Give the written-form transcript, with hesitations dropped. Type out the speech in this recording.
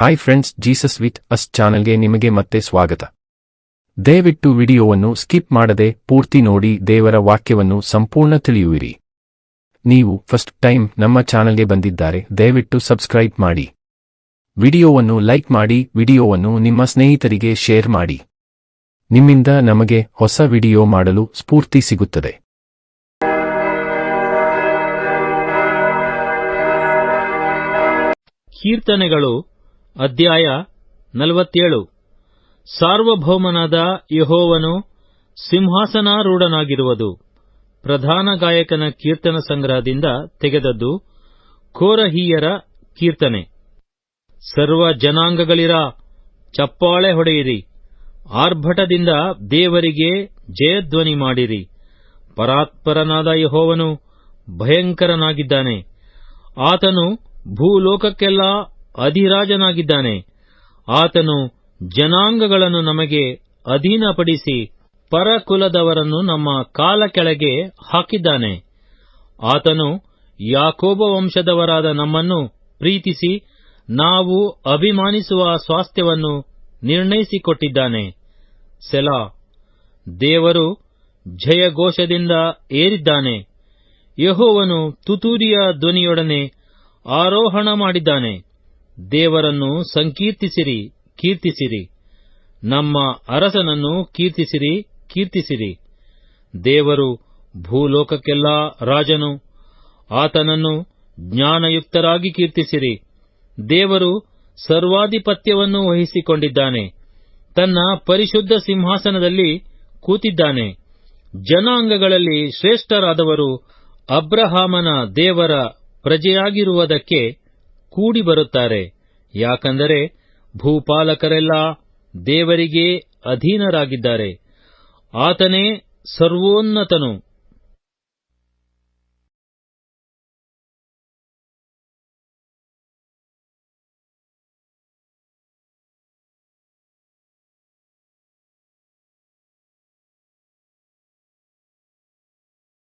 Hi friends, Jesus with us ಚಾನೆಲ್ಗೆ ನಿಮಗೆ ಮತ್ತೆ ಸ್ವಾಗತ. ದಯವಿಟ್ಟು ವಿಡಿಯೋವನ್ನು ಸ್ಕಿಪ್ ಮಾಡದೆ ಪೂರ್ತಿ ನೋಡಿ ದೇವರ ವಾಕ್ಯವನ್ನು ಸಂಪೂರ್ಣ ತಿಳಿಯುವಿರಿ. ನೀವು ಫಸ್ಟ್ ಟೈಮ್ ನಮ್ಮ ಚಾನೆಲ್ಗೆ ಬಂದಿದ್ದಾರೆ, ದಯವಿಟ್ಟು ಸಬ್ಸ್ಕ್ರೈಬ್ ಮಾಡಿ. ವಿಡಿಯೋವನ್ನು ಲೈಕ್ ಮಾಡಿ, ವಿಡಿಯೋವನ್ನು ನಿಮ್ಮ ಸ್ನೇಹಿತರಿಗೆ ಶೇರ್ ಮಾಡಿ. ನಿಮ್ಮಿಂದ ನಮಗೆ ಹೊಸ ವಿಡಿಯೋ ಮಾಡಲು ಸ್ಫೂರ್ತಿ ಸಿಗುತ್ತದೆ. ಕೀರ್ತನೆಗಳು ಅಧ್ಯಾಯ 47. ಸಾರ್ವಭೌಮನಾದ ಯೆಹೋವನು ಸಿಂಹಾಸನಾರೂಢನಾಗಿರುವುದು. ಪ್ರಧಾನ ಗಾಯಕನ ಕೀರ್ತನ ಸಂಗ್ರಹದಿಂದ ತೆಗೆದದ್ದು. ಕೋರಹೀಯರ ಕೀರ್ತನೆ. ಸರ್ವ ಜನಾಂಗಗಳಿರ, ಚಪ್ಪಾಳೆ ಹೊಡೆಯಿರಿ, ಆರ್ಭಟದಿಂದ ದೇವರಿಗೆ ಜಯಧ್ವನಿ ಮಾಡಿರಿ. ಪರಾತ್ಪರನಾದ ಯೆಹೋವನು ಭಯಂಕರನಾಗಿದ್ದಾನೆ. ಆತನು ಭೂಲೋಕಕ್ಕೆಲ್ಲ ಅಧಿರಾಜನಾಗಿದ್ದಾನೆ. ಆತನು ಜನಾಂಗಗಳನ್ನು ನಮಗೆ ಅಧೀನಪಡಿಸಿ ಪರಕುಲದವರನ್ನು ನಮ್ಮ ಕಾಲ ಕೆಳಗೆ ಹಾಕಿದ್ದಾನೆ. ಆತನು ಯಾಕೋಬ ವಂಶದವರಾದ ನಮ್ಮನ್ನು ಪ್ರೀತಿಸಿ ನಾವು ಅಭಿಮಾನಿಸುವ ಸ್ವಾಸ್ಥ್ಯವನ್ನು ನಿರ್ಣಯಿಸಿಕೊಟ್ಟಿದ್ದಾನೆ. ಸೆಲಾ. ದೇವರು ಜಯಘೋಷದಿಂದ ಏರಿದ್ದಾನೆ. ಯೆಹೋವನು ತುತ್ತೂರಿಯ ಧ್ವನಿಯೊಡನೆ ಆರೋಹಣ ಮಾಡಿದ್ದಾನೆ. ದೇವರನ್ನು ಸಂಕೀರ್ತಿಸಿರಿ, ಕೀರ್ತಿಸಿರಿ. ನಮ್ಮ ಅರಸನನ್ನು ಕೀರ್ತಿಸಿರಿ, ಕೀರ್ತಿಸಿರಿ. ದೇವರು ಭೂಲೋಕಕ್ಕೆಲ್ಲಾ ರಾಜನು. ಆತನನ್ನು ಜ್ಞಾನಯುಕ್ತರಾಗಿ ಕೀರ್ತಿಸಿರಿ. ದೇವರು ಸರ್ವಾಧಿಪತ್ಯವನ್ನು ವಹಿಸಿಕೊಂಡಿದ್ದಾನೆ. ತನ್ನ ಪರಿಶುದ್ಧ ಸಿಂಹಾಸನದಲ್ಲಿ ಕೂತಿದ್ದಾನೆ. ಜನಾಂಗಗಳಲ್ಲಿ ಶ್ರೇಷ್ಠರಾದವರು ಅಬ್ರಹಾಮನ ದೇವರ ಪ್ರಜೆಯಾಗಿರುವುದಕ್ಕೆ ಕೂಡಿ ಬರುತ್ತಾರೆ. ಯಾಕಂದರೆ ಭೂಪಾಲಕರೆಲ್ಲ ದೇವರಿಗೆ ಅಧೀನರಾಗಿದ್ದಾರೆ. ಆತನೇ ಸರ್ವೋನ್ನತನು,